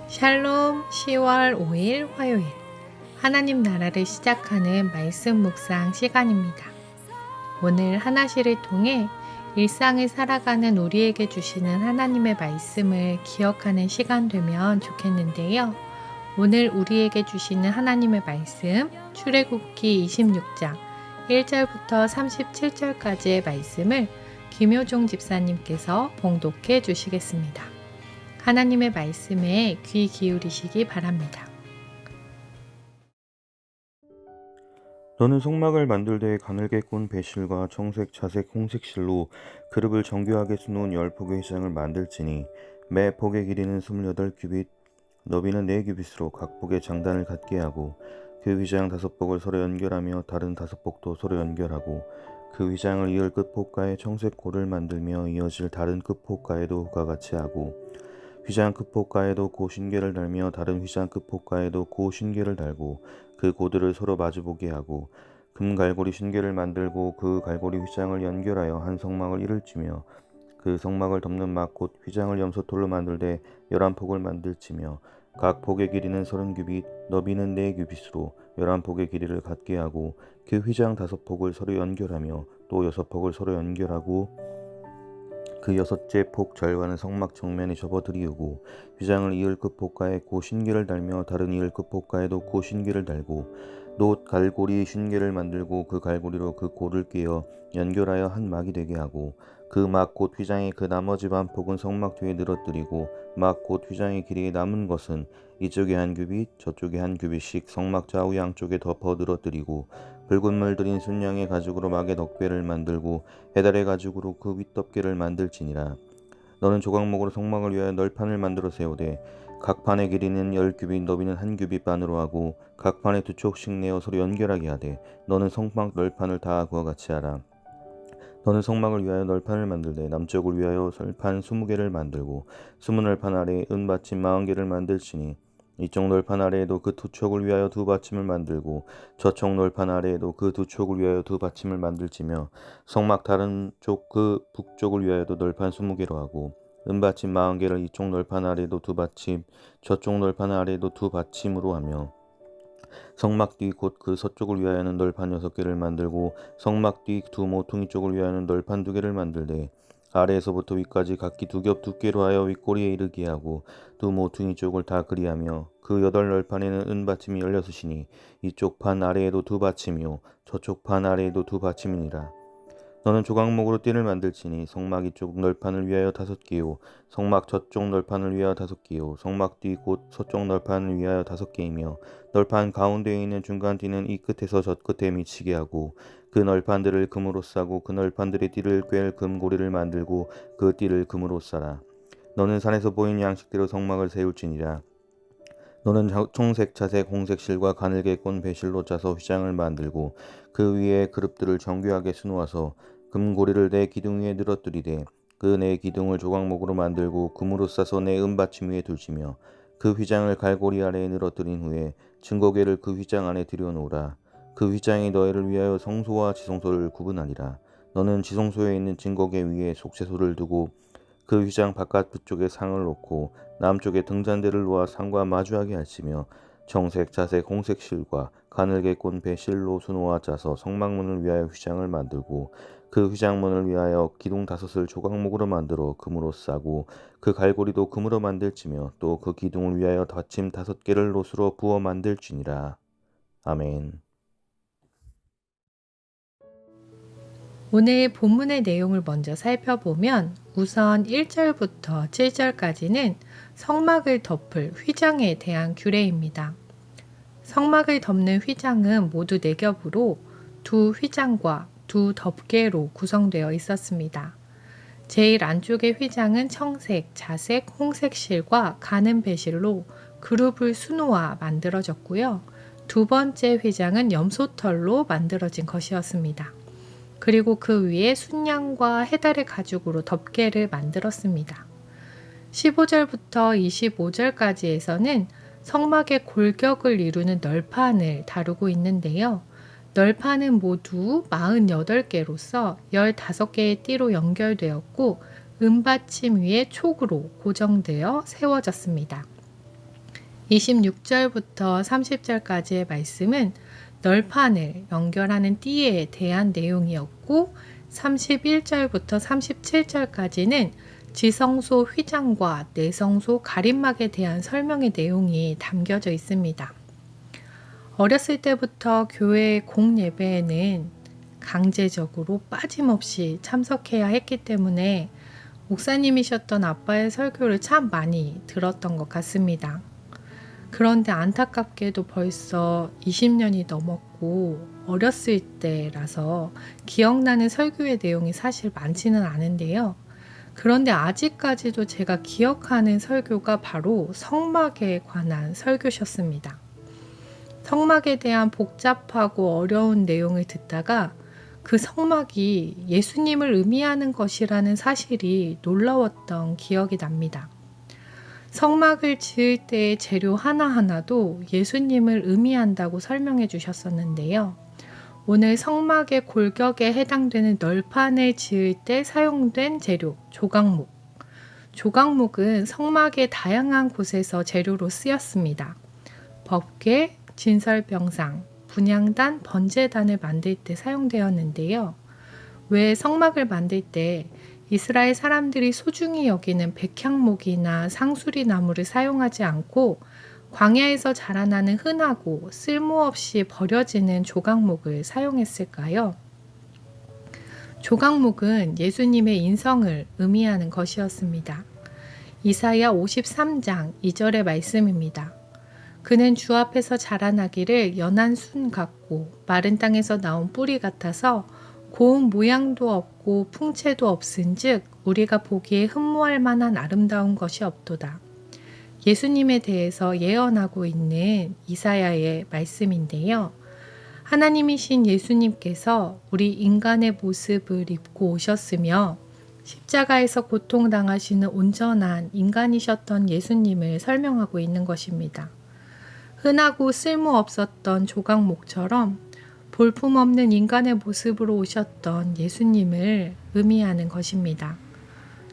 샬롬 10월 5일 화요일 하나님 나라를 시작하는 말씀 묵상 시간입니다. 오늘 하나시를 통해 일상을 살아가는 우리에게 주시는 하나님의 말씀을 기억하는 시간 되면 좋겠는데요. 오늘 우리에게 주시는 하나님의 말씀 출애굽기 26장 1절부터 37절까지의 말씀을 김효종 집사님께서 봉독해 주시겠습니다. 하나님의 말씀에 귀 기울이시기 바랍니다. 너는 성막을 만들되 가늘게 꼰 배실과 청색, 자색, 홍색 실로 그룹을 정교하게 수놓은 10폭의 휘장을 만들지니 매 폭의 길이는 28규빗, 너비는 4규빗으로 각 폭의 장단을 갖게 하고 그 휘장 5폭을 서로 연결하며 다른 5폭도 서로 연결하고 그 휘장을 이을 끝폭가에 청색 고를 만들며 이어질 다른 끝폭가에도 그와 같이 하고 휘장 끝폭가에도 고 신궤를 달며 다른 휘장 끝폭가에도 고 신궤를 달고 그 고들을 서로 마주보게 하고 금 갈고리 신궤를 만들고 그 갈고리 휘장을 연결하여 한 성막을 이룰지며 그 성막을 덮는 막 곧 휘장을 염소털로 만들되 11폭을 만들지며 각 폭의 길이는 30규빗, 너비는 4규빗으로 11폭의 길이를 갖게 하고 그 휘장 5폭을 서로 연결하며 또 6폭을 서로 연결하고 그 6째 폭 절반은 성막 정면에 접어들이우고 휘장을 이을 끝폭가에 고 신궤를 달며 다른 이을 끝폭가에도 고 신궤를 달고 놋 갈고리 신궤를 만들고 그 갈고리로 그 고를 꿰어 연결하여 한 막이 되게 하고 그 막 곧 휘장의 그 나머지 반 폭은 성막 뒤에 늘어뜨리고 막 곧 휘장의 길이에 남은 것은 이쪽에 한 규빗 저쪽에 한 규빗씩 성막 좌우 양쪽에 덮어 늘어뜨리고 붉은 물 들인 순양의 가죽으로 막의 덮개를 만들고 해달의 가죽으로 그 윗덮개를 만들지니라. 너는 조각목으로 성막을 위하여 널판을 만들어 세우되 각 판의 길이는 10규빗 너비는 1규빗 반으로 하고 각 판에 2촉씩 내어 서로 연결하게 하되 너는 성막 널판을 다 그와 같이 하라. 너는 성막을 위하여 널판을 만들되 남쪽을 위하여 설판 20개를 만들고 20널판 아래에 은받침 40개를 만들지니 이쪽 널판 아래에도 그 2촉을 위하여 2받침을 만들고 저쪽 널판 아래에도 그 2촉을 위하여 2받침을 만들지며 성막 다른 쪽 그 북쪽을 위하여도 널판 20개로 하고 은받침 40개를 이쪽 널판 아래에도 2받침 저쪽 널판 아래에도 2받침으로 하며 성막 뒤 곧 그 서쪽을 위하여는 널판 6개를 만들고 성막 뒤 두 모퉁이 쪽을 위하여는 널판 2개를 만들되 아래에서부터 위까지 각기 2겹 두께로 하여 윗꼬리에 이르게 하고 두 모퉁이 쪽을 다 그리하며 그 8널판에는 은받침이 16이니 이쪽 판 아래에도 2받침이요 저쪽 판 아래에도 2받침이니라. 너는 조각목으로 띠를 만들지니 성막 이쪽 널판을 위하여 5개요 성막 저쪽 널판을 위하여 5개요 성막 뒤 곧 서쪽 널판을 위하여 5개이며 널판 가운데에 있는 중간 띠는 이 끝에서 저 끝에 미치게 하고 그 널판들을 금으로 싸고 그 널판들의 띠를 꿰 금고리를 만들고 그 띠를 금으로 싸라. 너는 산에서 보이는 양식대로 성막을 세울지니라. 너는 청색, 자색, 홍색 실과 가늘게 꼰 배실로 짜서 휘장을 만들고 그 위에 그룹들을 정교하게 수놓아서 금고리를 내 기둥 위에 늘어뜨리되 그 내 기둥을 조각목으로 만들고 금으로 싸서 내 은받침 위에 둘지며 그 휘장을 갈고리 아래에 늘어뜨린 후에 증거궤를 그 휘장 안에 들여놓으라. 그 휘장이 너희를 위하여 성소와 지성소를 구분하리라. 너는 지성소에 있는 증거궤 위에 속죄소를 두고 그 휘장 바깥 북쪽에 상을 놓고 남쪽에 등잔대를 놓아 상과 마주하게 할지며 청색, 자색, 홍색 실과 가늘게 꼰 배실로 수놓아 짜서 성막문을 위하여 휘장을 만들고 그 휘장문을 위하여 기둥 5을 조각목으로 만들어 금으로 싸고 그 갈고리도 금으로 만들지며 또 그 기둥을 위하여 닫침 5개를 롯으로 부어 만들지니라. 아멘. 오늘 본문의 내용을 먼저 살펴보면 우선 1절부터 7절까지는 성막을 덮을 휘장에 대한 규례입니다. 성막을 덮는 휘장은 모두 4겹으로 두 휘장과 두 덮개로 구성되어 있었습니다. 제일 안쪽의 휘장은 청색, 자색, 홍색 실과 가는 배실로 그룹을 수놓아 만들어졌고요. 두 번째 휘장은 염소털로 만들어진 것이었습니다. 그리고 그 위에 순양과 해달의 가죽으로 덮개를 만들었습니다. 15절부터 25절까지에서는 성막의 골격을 이루는 널판을 다루고 있는데요. 널판은 모두 48개로서 15개의 띠로 연결되었고 은받침 위에 촉으로 고정되어 세워졌습니다. 26절부터 30절까지의 말씀은 널판을 연결하는 띠에 대한 내용이었고 31절부터 37절까지는 지성소 휘장과 내성소 가림막에 대한 설명의 내용이 담겨져 있습니다. 어렸을 때부터 교회의 공예배에는 강제적으로 빠짐없이 참석해야 했기 때문에 목사님이셨던 아빠의 설교를 참 많이 들었던 것 같습니다. 그런데 안타깝게도 벌써 20년이 넘었고 어렸을 때라서 기억나는 설교의 내용이 사실 많지는 않은데요. 그런데 아직까지도 제가 기억하는 설교가 바로 성막에 관한 설교셨습니다. 성막에 대한 복잡하고 어려운 내용을 듣다가 그 성막이 예수님을 의미하는 것이라는 사실이 놀라웠던 기억이 납니다. 성막을 지을 때의 재료 하나하나도 예수님을 의미한다고 설명해 주셨었는데요. 오늘 성막의 골격에 해당되는 널판을 지을 때 사용된 재료, 조각목. 조각목은 성막의 다양한 곳에서 재료로 쓰였습니다. 법궤, 진설병상, 분향단, 번제단을 만들 때 사용되었는데요. 왜 성막을 만들 때 이스라엘 사람들이 소중히 여기는 백향목이나 상수리 나무를 사용하지 않고 광야에서 자라나는 흔하고 쓸모없이 버려지는 조각목을 사용했을까요? 조각목은 예수님의 인성을 의미하는 것이었습니다. 이사야 53장 2절의 말씀입니다. 그는 주 앞에서 자라나기를 연한 순 같고 마른 땅에서 나온 뿌리 같아서 고운 모양도 없고 풍채도 없은즉 우리가 보기에 흠모할 만한 아름다운 것이 없도다. 예수님에 대해서 예언하고 있는 이사야의 말씀인데요. 하나님이신 예수님께서 우리 인간의 모습을 입고 오셨으며 십자가에서 고통당하시는 온전한 인간이셨던 예수님을 설명하고 있는 것입니다. 흔하고 쓸모없었던 조각목처럼 볼품없는 인간의 모습으로 오셨던 예수님을 의미하는 것입니다.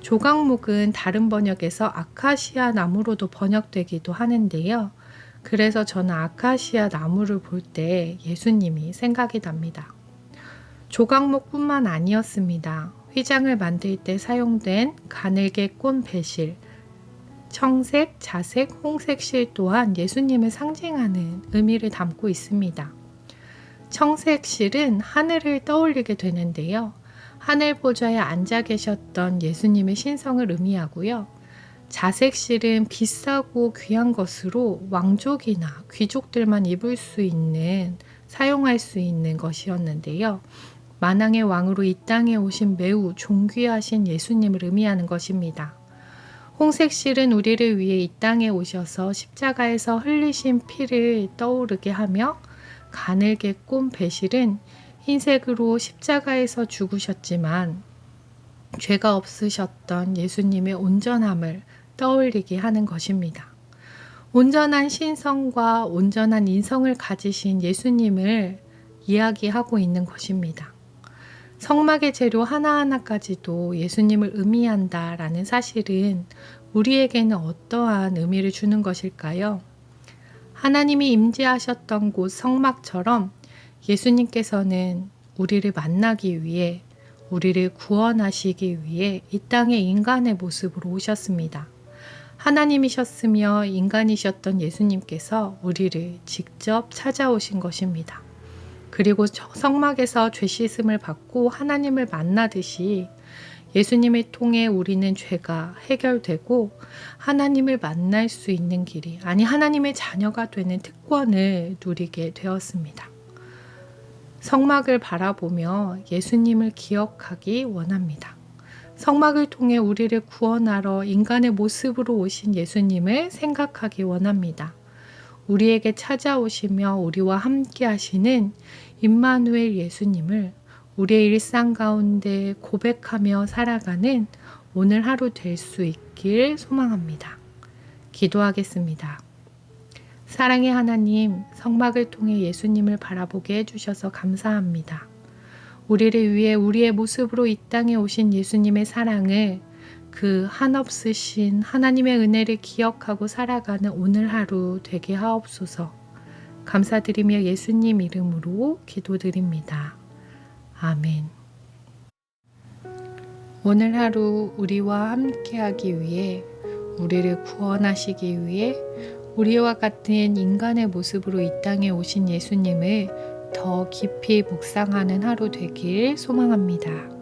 조각목은 다른 번역에서 아카시아 나무로도 번역되기도 하는데요. 그래서 저는 아카시아 나무를 볼 때 예수님이 생각이 납니다. 조각목뿐만 아니었습니다. 휘장을 만들 때 사용된 가늘게 꼰 배실, 청색, 자색, 홍색 실 또한 예수님을 상징하는 의미를 담고 있습니다. 청색 실은 하늘을 떠올리게 되는데요. 하늘 보좌에 앉아 계셨던 예수님의 신성을 의미하고요. 자색 실은 비싸고 귀한 것으로 왕족이나 귀족들만 입을 수 있는, 사용할 수 있는 것이었는데요. 만왕의 왕으로 이 땅에 오신 매우 존귀하신 예수님을 의미하는 것입니다. 홍색 실은 우리를 위해 이 땅에 오셔서 십자가에서 흘리신 피를 떠오르게 하며 가늘게 꼰 배실은 흰색으로 십자가에서 죽으셨지만 죄가 없으셨던 예수님의 온전함을 떠올리게 하는 것입니다. 온전한 신성과 온전한 인성을 가지신 예수님을 이야기하고 있는 것입니다. 성막의 재료 하나하나까지도 예수님을 의미한다라는 사실은 우리에게는 어떠한 의미를 주는 것일까요? 하나님이 임재하셨던 곳 성막처럼 예수님께서는 우리를 만나기 위해, 우리를 구원하시기 위해 이 땅에 인간의 모습으로 오셨습니다. 하나님이셨으며 인간이셨던 예수님께서 우리를 직접 찾아오신 것입니다. 그리고 성막에서 죄 씻음을 받고 하나님을 만나듯이 예수님을 통해 우리는 죄가 해결되고 하나님을 만날 수 있는 길이, 아니 하나님의 자녀가 되는 특권을 누리게 되었습니다. 성막을 바라보며 예수님을 기억하기 원합니다. 성막을 통해 우리를 구원하러 인간의 모습으로 오신 예수님을 생각하기 원합니다. 우리에게 찾아오시며 우리와 함께 하시는 임마누엘 예수님을 우리의 일상 가운데 고백하며 살아가는 오늘 하루 될 수 있길 소망합니다. 기도하겠습니다. 사랑의 하나님, 성막을 통해 예수님을 바라보게 해주셔서 감사합니다. 우리를 위해 우리의 모습으로 이 땅에 오신 예수님의 사랑을 그 한없으신 하나님의 은혜를 기억하고 살아가는 오늘 하루 되게 하옵소서. 감사드리며 예수님 이름으로 기도드립니다. 아멘. 오늘 하루 우리와 함께하기 위해, 우리를 구원하시기 위해 우리와 같은 인간의 모습으로 이 땅에 오신 예수님을 더 깊이 묵상하는 하루 되길 소망합니다.